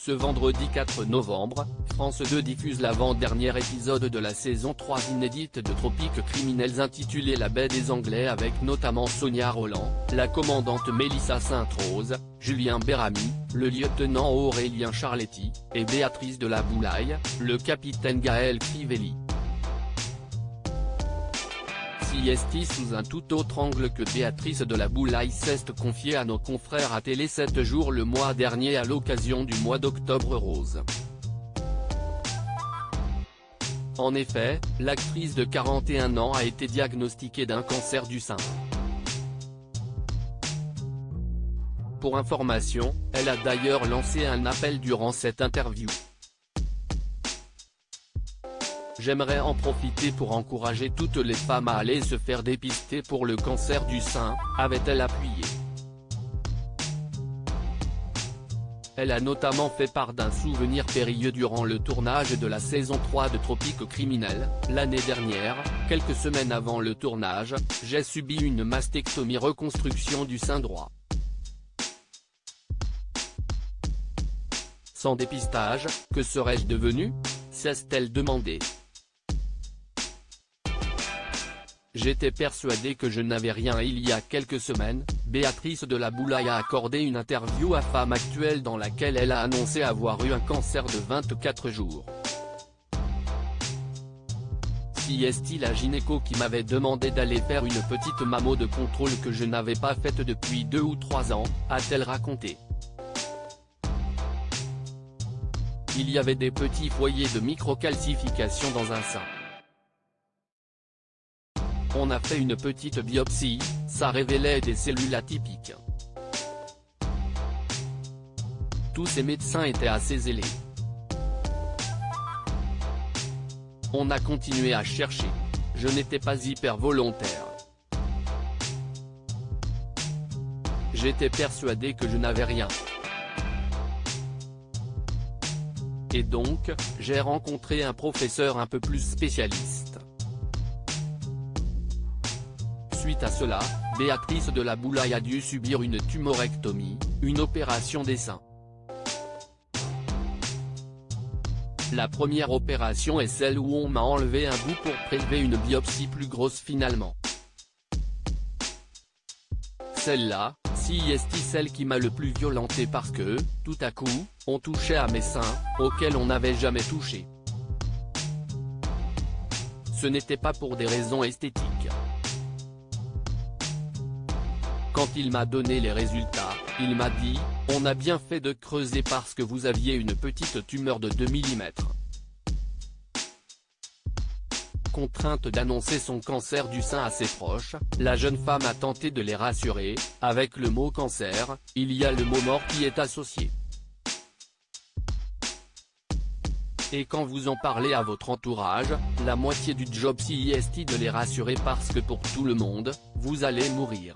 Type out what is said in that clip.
Ce vendredi 4 novembre, France 2 diffuse l'avant-dernier épisode de la saison 3 inédite de Tropiques criminels intitulé La Baie des Anglais avec notamment Sonia Rolland, la commandante Mélissa Sainte-Rose, Julien Béramy, le lieutenant Aurélien Charletti, et Béatrice de la Boulaye, le capitaine Gaël Crivelli. CST sous un tout autre angle que Béatrice de la Boulaye s'est confiée à nos confrères à Télé 7 jours le mois dernier à l'occasion du mois d'Octobre Rose. En effet, l'actrice de 41 ans a été diagnostiquée d'un cancer du sein. Pour information, elle a d'ailleurs lancé un appel durant cette interview. J'aimerais en profiter pour encourager toutes les femmes à aller se faire dépister pour le cancer du sein, avait-elle appuyé. Elle a notamment fait part d'un souvenir périlleux durant le tournage de la saison 3 de Tropiques criminels, l'année dernière, quelques semaines avant le tournage, j'ai subi une mastectomie reconstruction du sein droit. Sans dépistage, que serais-je devenue ? s'est-elle demandé. J'étais persuadée que je n'avais rien. Il y a quelques semaines, Béatrice de la Boulaye a accordé une interview à Femme Actuelle dans laquelle elle a annoncé avoir eu un cancer de 24 jours. CST la gynéco qui m'avait demandé d'aller faire une petite mammo de contrôle que je n'avais pas faite depuis 2 ou 3 ans, a-t-elle raconté. Il y avait des petits foyers de microcalcification dans un sein. On a fait une petite biopsie, ça révélait des cellules atypiques. Tous ces médecins étaient assez zélés. On a continué à chercher. Je n'étais pas hyper volontaire. J'étais persuadé que je n'avais rien. Et donc, j'ai rencontré un professeur un peu plus spécialiste. Suite à cela, Béatrice de la Boulaye a dû subir une tumorectomie, une opération des seins. La première opération est celle où on m'a enlevé un bout pour prélever une biopsie plus grosse finalement. Celle-là, celle qui m'a le plus violenté parce que, tout à coup, on touchait à mes seins, auxquels on n'avait jamais touché. Ce n'était pas pour des raisons esthétiques. Quand il m'a donné les résultats, il m'a dit, on a bien fait de creuser parce que vous aviez une petite tumeur de 2 mm. Contrainte d'annoncer son cancer du sein à ses proches, la jeune femme a tenté de les rassurer, avec le mot cancer, il y a le mot mort qui est associé. Et quand vous en parlez à votre entourage, la moitié du job CST de les rassurer parce que pour tout le monde, vous allez mourir.